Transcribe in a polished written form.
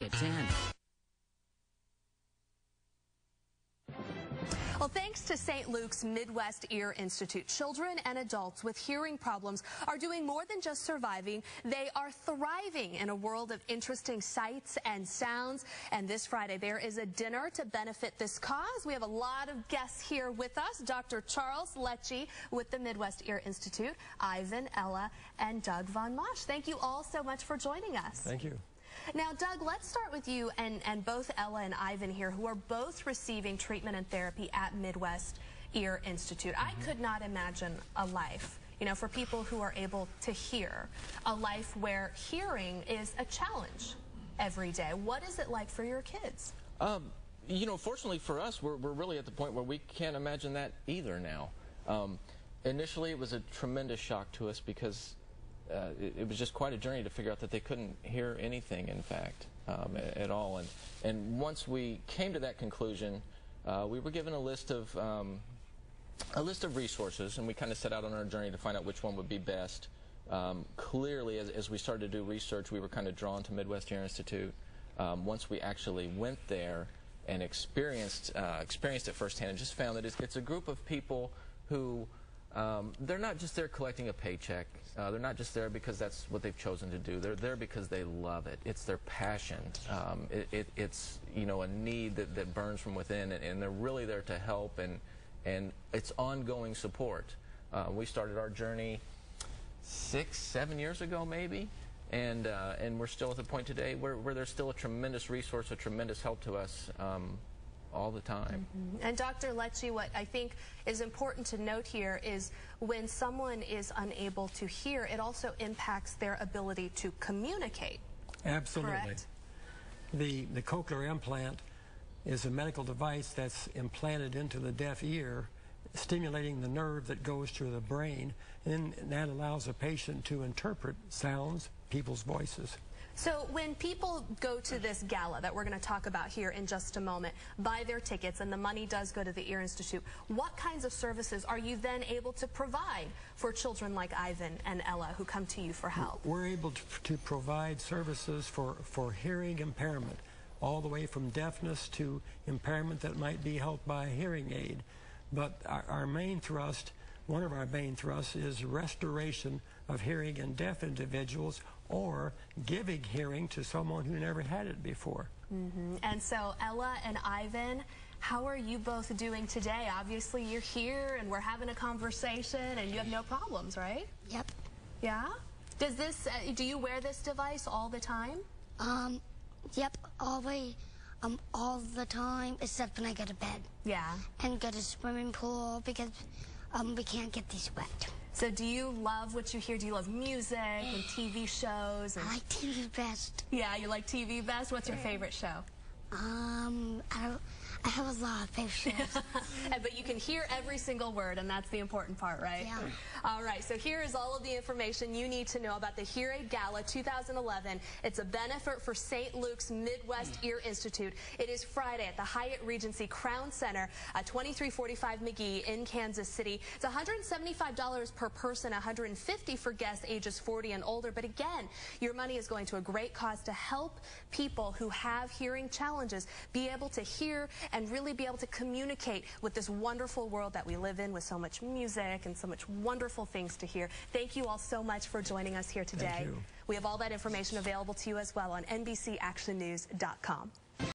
at 10. Well, thanks to St. Luke's Midwest Ear Institute, children and adults with hearing problems are doing more than just surviving. They are thriving in a world of interesting sights and sounds. And this Friday, there is a dinner to benefit this cause. We have a lot of guests here with us. Dr. Charles Lecce with the Midwest Ear Institute, Ivan, Ella, and Doug Von Mosch. Thank you all so much for joining us. Thank you. Now, Doug, let's start with you and both Ella and Ivan here, who are both receiving treatment and therapy at Midwest Ear Institute. I could not imagine a life, for people who are able to hear, a life where hearing is a challenge every day. What is it like for your kids? Fortunately for us, we're really at the point where we can't imagine that either now. Initially, it was a tremendous shock to us because it was just quite a journey to figure out that they couldn't hear anything, in fact, at all. And once we came to that conclusion, we were given a list of resources, and we kind of set out on our journey to find out which one would be best. Clearly, as we started to do research, we were kind of drawn to Midwest Ear Institute. Once we actually went there and experienced it firsthand, and just found that it's a group of people who they're not just there collecting a paycheck. They're not just there because that's what they've chosen to do. They're there because they love it. It's their passion. It's a need that burns from within, and they're really there to help, and it's ongoing support. We started our journey 6-7 years ago, maybe, and we're still at the point today where there's still a tremendous resource, a tremendous help to us. All the time. And Dr. Lecce, what I think is important to note here is when someone is unable to hear, it also impacts their ability to communicate. Absolutely. Correct? The cochlear implant is a medical device that's implanted into the deaf ear, stimulating the nerve that goes to the brain, and that allows a patient to interpret sounds, people's voices. So when people go to this gala that we're going to talk about here in just a moment, buy their tickets, and the money does go to the Ear Institute, what kinds of services are you then able to provide for children like Ivan and Ella who come to you for help? We're able to provide services for hearing impairment, all the way from deafness to impairment that might be helped by a hearing aid. But our main thrust, one of our main thrusts, is restoration of hearing in deaf individuals, or giving hearing to someone who never had it before. And so, Ella and Ivan, how are you both doing today? Obviously, you're here and we're having a conversation and you have no problems, right? Yep. Yeah? Does this, do you wear this device all the time? Yep, all the time, except when I go to bed. Yeah. And go to swimming pool because we can't get these wet. So do you love what you hear? Do you love music and TV shows? I like TV best. Yeah, you like TV best? What's your favorite show? I have a lot of favorite shows. But you can hear every single word, and that's the important part, right? Yeah. All right, so here is all of the information you need to know about the Hear Aid Gala 2011. It's a benefit for St. Luke's Midwest Ear Institute. It is Friday at the Hyatt Regency Crown Center, 2345 McGee in Kansas City. It's $175 per person, $150 for guests ages 40 and older. But again, your money is going to a great cause to help people who have hearing challenges be able to hear and really be able to communicate with this wonderful world that we live in, with so much music and so much wonderful things to hear. Thank you all so much for joining us here today. Thank you. We have all that information available to you as well on NBCActionNews.com.